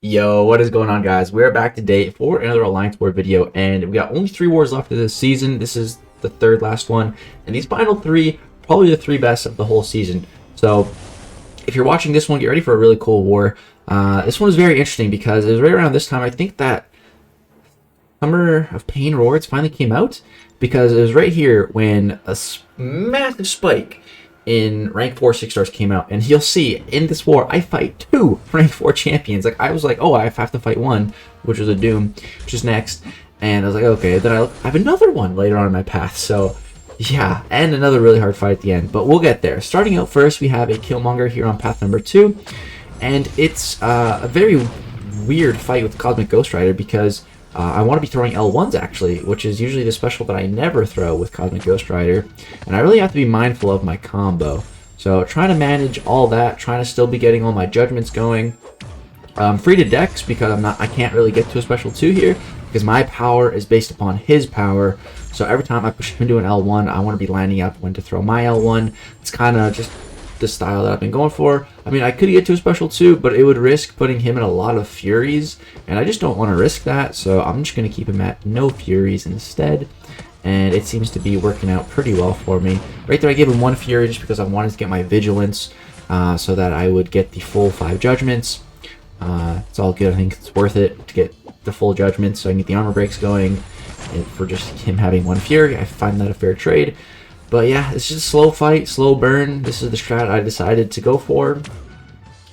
Yo, what is going on, guys? We're back today for another Alliance War video, and we got only 3 wars left of this season. This is the third last one, and these final 3, probably the 3 best of the whole season. So, if you're watching this one, get ready for a really cool war. This one was very interesting because it was right around this time, I think that Summer of Pain Rewards finally came out, because it was right here when a massive spike in rank 4 6 stars came out, and you'll see in this war I fight 2 rank 4 champions. Like, I was like, oh, I have to fight one, which was a Doom, which is next, and I was like, okay, then I have another one later on in my path. So yeah, and another really hard fight at the end, but we'll get there. Starting out first, we have a Killmonger here on path number 2, and it's a very weird fight with Cosmic Ghost Rider because I want to be throwing L1s actually, which is usually the special that I never throw with Cosmic Ghost Rider, and I really have to be mindful of my combo. So trying to manage all that, trying to still be getting all my judgments going. I'm free to Dex because I can't really get to a special 2 here because my power is based upon his power. So every time I push him into an L1, I want to be lining up when to throw my L1. It's kind of just the style that I've been going for. I mean, I could get to a special 2, but it would risk putting him in a lot of Furies, and I just don't want to risk that, so I'm just going to keep him at no Furies instead, and it seems to be working out pretty well for me. Right there I gave him 1 Fury just because I wanted to get my Vigilance so that I would get the full 5 Judgments. It's all good. I think it's worth it to get the full Judgments so I can get the armor breaks going, and for just him having 1 Fury, I find that a fair trade. But yeah, it's just a slow fight, slow burn. This is the strat I decided to go for,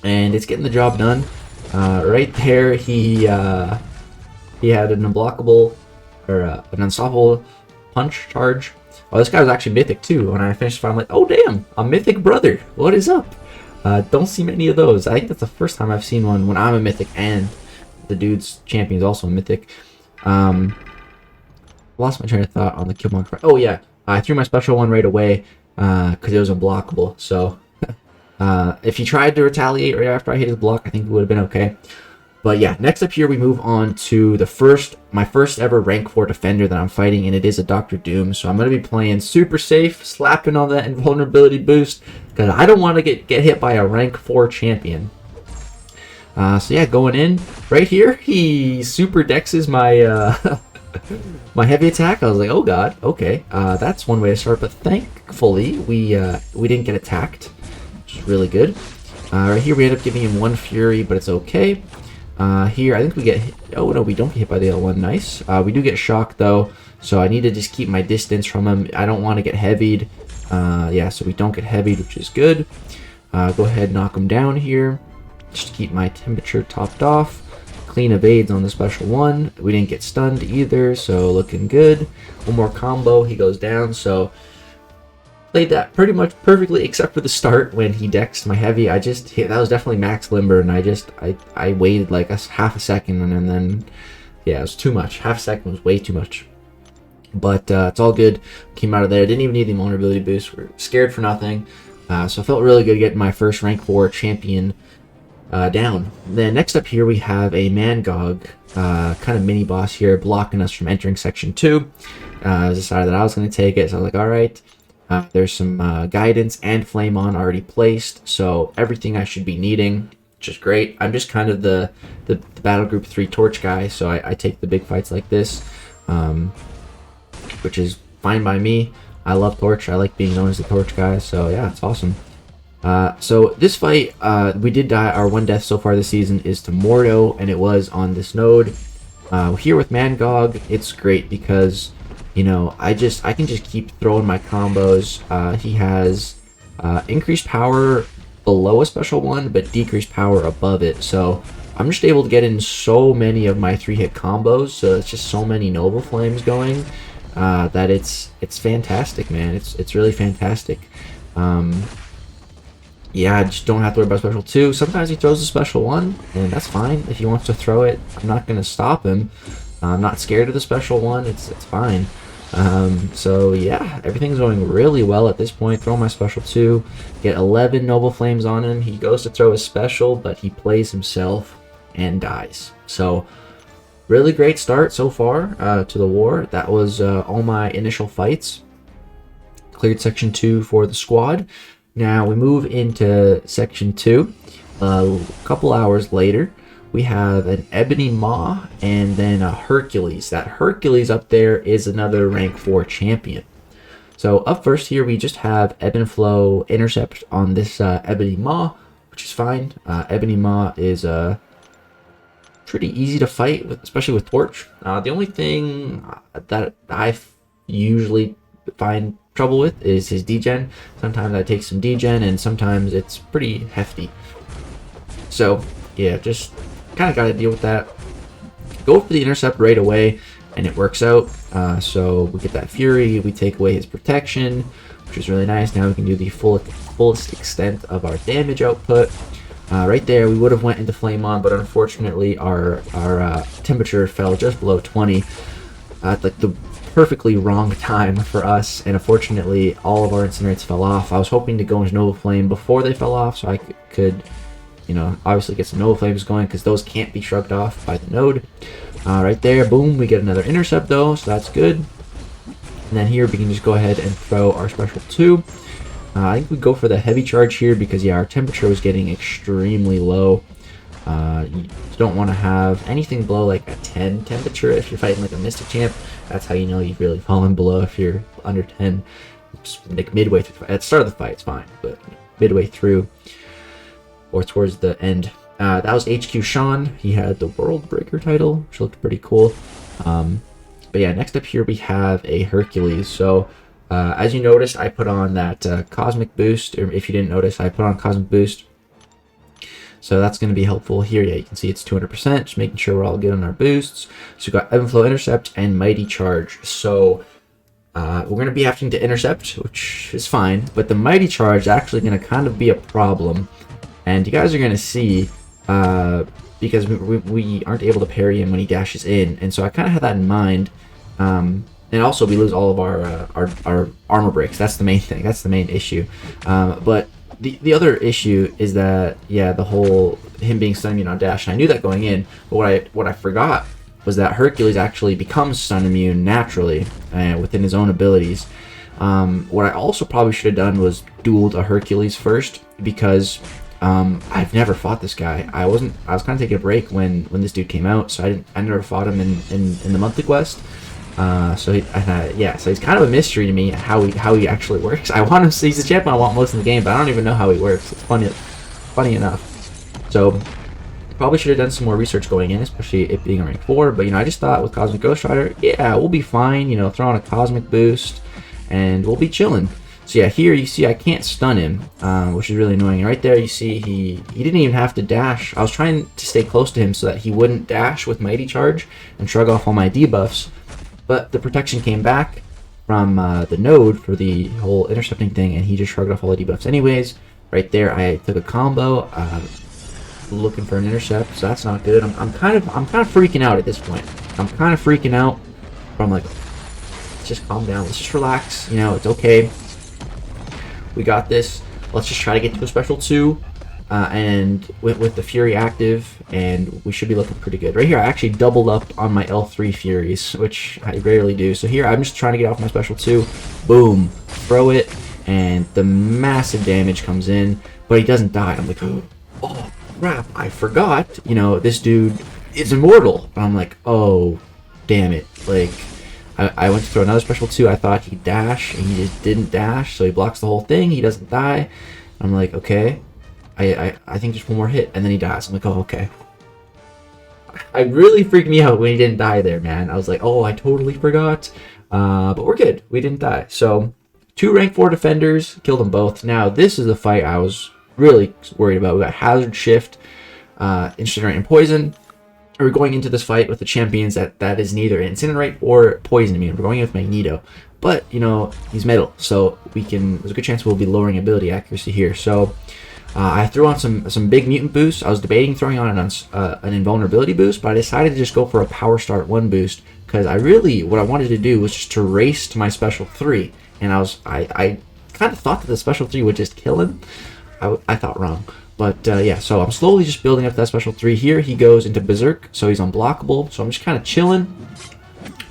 and it's getting the job done. Right there, he had an unblockable, or an unstoppable punch charge. Oh, this guy was actually mythic too. When I finished the fight, I'm like, oh damn, a mythic brother. What is up? Don't see many of those. I think that's the first time I've seen one when I'm a mythic and the dude's champion is also a mythic. Lost my train of thought on the Killmonger. Oh yeah. I threw my special 1 right away because it was unblockable. So if he tried to retaliate right after I hit his block, I think it would have been okay. But yeah, next up here we move on to my first ever rank 4 defender that I'm fighting, and it is a Dr. Doom. So I'm going to be playing super safe, slapping on that invulnerability boost because I don't want to get hit by a rank 4 champion. So yeah, going in right here, he super dexes my my heavy attack. I was like, oh god, okay, that's one way to start, but thankfully we didn't get attacked, which is really good. Right here we end up giving him 1 Fury, but it's okay. Here I think we get hit. Oh no, we don't get hit by the L1. Nice. We do get shocked though, so I need to just keep my distance from him. I don't want to get heavied. Yeah, so we don't get heavied, which is good. Go ahead, knock him down here, just to keep my temperature topped off. Clean evades on the special 1. We didn't get stunned either, so looking good. 1 more combo, he goes down. So played that pretty much perfectly, except for the start when he dexed my heavy. That was definitely max limber, and I waited like half a second, and then yeah, it was too much. Half a second was way too much. But it's all good. Came out of there. Didn't even need the vulnerability boost. We're scared for nothing. So it felt really good getting my first rank 4 champion down. Then next up here we have a Mangog, kind of mini boss here, blocking us from entering section 2. I decided that I was going to take it, so I was like, alright. There's some guidance and flame on already placed, so everything I should be needing, which is great. I'm just kind of the battle group 3 torch guy, so I take the big fights like this, which is fine by me. I love torch. I like being known as the torch guy, so yeah, it's awesome. So this fight, we did die. Our 1 death so far this season is to Mordo, and it was on this node. Here with Mangog, it's great because, you know, I can just keep throwing my combos. He has increased power below a special 1, but decreased power above it. So I'm just able to get in so many of my 3-hit combos. So it's just so many Noble Flames going that it's fantastic, man. It's really fantastic. Yeah, I just don't have to worry about special 2. Sometimes he throws a special 1, and that's fine. If he wants to throw it, I'm not going to stop him. I'm not scared of the special 1. It's fine. So yeah, everything's going really well at this point. Throw my special 2. Get 11 Noble Flames on him. He goes to throw his special, but he plays himself and dies. So really great start so far to the war. That was all my initial fights. Cleared section 2 for the squad. Now we move into section 2 a couple hours later. we have an Ebony Maw and then a Hercules. That Hercules up there is another rank 4 champion. So up first here, we just have Ebb and Flow Intercept on this Ebony Maw, which is fine. Ebony Maw is pretty easy to fight, especially with Torch. The only thing that I usually find trouble with is his degen. Sometimes I take some degen, and sometimes it's pretty hefty. So yeah, just kind of got to deal with that. Go for the intercept right away, and it works out. So we get that Fury, we take away his protection, which is really nice. Now we can do the fullest extent of our damage output. Right there, we would have went into Flame On, but unfortunately our temperature fell just below 20 at like the perfectly wrong time for us, and unfortunately all of our incinerates fell off. I was hoping to go into Nova Flame before they fell off, so I could, you know, obviously get some Nova Flames going, because those can't be shrugged off by the node. Right there, boom, we get another intercept though, so that's good. And then here we can just go ahead and throw our special 2. I think we go for the heavy charge here because, yeah, our temperature was getting extremely low. You don't want to have anything below like a 10 temperature if you're fighting like a Mystic Champ. That's how you know you've really fallen below. If you're under 10, just like midway through, at the start of the fight, it's fine, but midway through or towards the end. That was HQ Sean. He had the World Breaker title, which looked pretty cool. But yeah, next up here we have a Hercules. So as you noticed, I put on that Cosmic Boost, or if you didn't notice, I put on Cosmic Boost. So that's going to be helpful here. Yeah, you can see it's 200%, just making sure we're all good on our boosts. So we've got Ebb and Flow Intercept and Mighty Charge. So we're going to be having to intercept, which is fine, but the Mighty Charge is actually going to kind of be a problem. And you guys are going to see, because we aren't able to parry him when he dashes in. And so I kind of had that in mind. And also we lose all of our armor breaks. That's the main thing. That's the main issue. But the other issue is that, yeah, the whole him being stun immune on dash. And I knew that going in, but what I forgot was that Hercules actually becomes stun immune naturally within his own abilities. What I also probably should have done was dueled a Hercules first, because I've never fought this guy. I was kind of taking a break when this dude came out, so I never fought him in the monthly quest. So he's kind of a mystery to me how he actually works. I want him. He's the champion I want most in the game, but I don't even know how he works. It's funny enough. So probably should have done some more research going in, especially it being a rank 4. But I just thought with Cosmic Ghost Rider, yeah, we'll be fine. Throw on a Cosmic Boost, and we'll be chilling. So yeah, here you see I can't stun him, which is really annoying. Right there you see he didn't even have to dash. I was trying to stay close to him so that he wouldn't dash with Mighty Charge and shrug off all my debuffs. But the protection came back from the node for the whole intercepting thing, and he just shrugged off all the debuffs anyways. Right there, I took a combo, looking for an intercept, so that's not good. I'm kind of freaking out at this point. I'm kind of freaking out, but I'm like, let's just calm down. Let's just relax. It's okay. We got this. Let's just try to get to a special 2. And with the Fury active, and we should be looking pretty good. Right here, I actually doubled up on my L3 Furies, which I rarely do. So here, I'm just trying to get off my special 2. Boom. Throw it, and the massive damage comes in, but he doesn't die. I'm like, oh, crap, I forgot. This dude is immortal. And I'm like, oh, damn it. Like, I went to throw another special 2. I thought he'd dash, and he just didn't dash, so he blocks the whole thing. He doesn't die. I'm like, okay. I think just one more hit, and then he dies. I'm like, oh, okay. I really freaked me out when he didn't die there, man. I was like, oh, I totally forgot. But we're good. We didn't die. So, 2 rank 4 defenders, killed them both. Now, this is the fight I was really worried about. We got Hazard Shift, Incinerate, and Poison. We're going into this fight with the champions that is neither Incinerate or Poison immune. We're going in with Magneto. But, he's metal, so there's a good chance we'll be lowering ability accuracy here. So, I threw on some big mutant boosts. I was debating throwing on an invulnerability boost, but I decided to just go for a Power Start 1 boost, because what I wanted to do was just to race to my special 3, and I kind of thought that the special 3 would just kill him. I thought wrong, but yeah. So I'm slowly just building up that special 3. Here he goes into Berserk, so he's unblockable. So I'm just kind of chilling.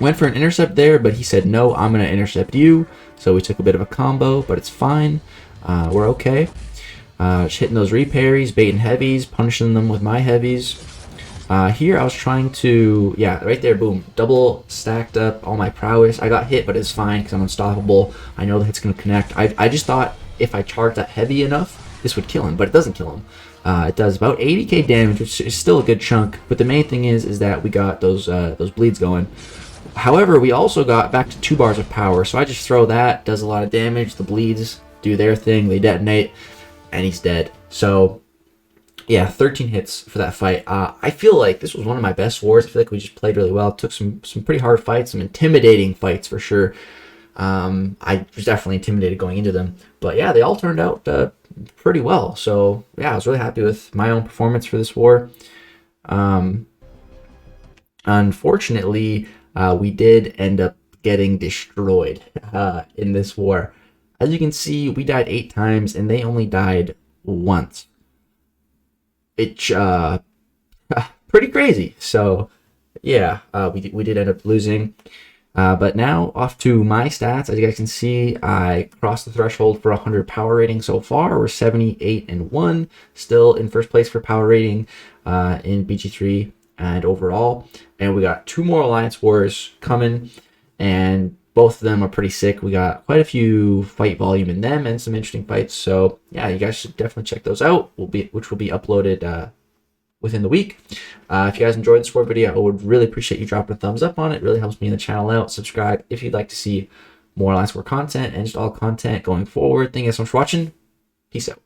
Went for an intercept there, but he said no. I'm gonna intercept you. So we took a bit of a combo, but it's fine. We're okay. Just hitting those reparries, baiting heavies, punishing them with my heavies. Here I was trying to, yeah, right there, boom, double stacked up all my prowess. I got hit, but it's fine because I'm unstoppable. I know the hit's going to connect. I just thought if I charged that heavy enough, this would kill him, but it doesn't kill him. It does about 80k damage, which is still a good chunk. But the main thing is that we got those bleeds going. However, we also got back to 2 bars of power, so I just throw that, does a lot of damage. The bleeds do their thing, they detonate, and he's dead. So yeah, 13 hits for that fight. I feel like this was one of my best wars. I feel like we just played really well. Took some pretty hard fights, some intimidating fights for sure. I was definitely intimidated going into them. But yeah, they all turned out pretty well. So yeah, I was really happy with my own performance for this war. Unfortunately, we did end up getting destroyed in this war. As you can see, we died 8 times and they only died once. It's pretty crazy. So yeah, we did end up losing. But now off to my stats. As you guys can see, I crossed the threshold for 100 power rating so far. We're 78-1, still in first place for power rating in BG3 and overall. And we got 2 more Alliance Wars coming, and both of them are pretty sick. We got quite a few fight volume in them and some interesting fights. So yeah, you guys should definitely check those out. Which will be uploaded within the week. If you guys enjoyed this war video, I would really appreciate you dropping a thumbs up on it. It really helps me in the channel out. Subscribe if you'd like to see more Alliance War content and just all content going forward. Thank you guys so much for watching. Peace out.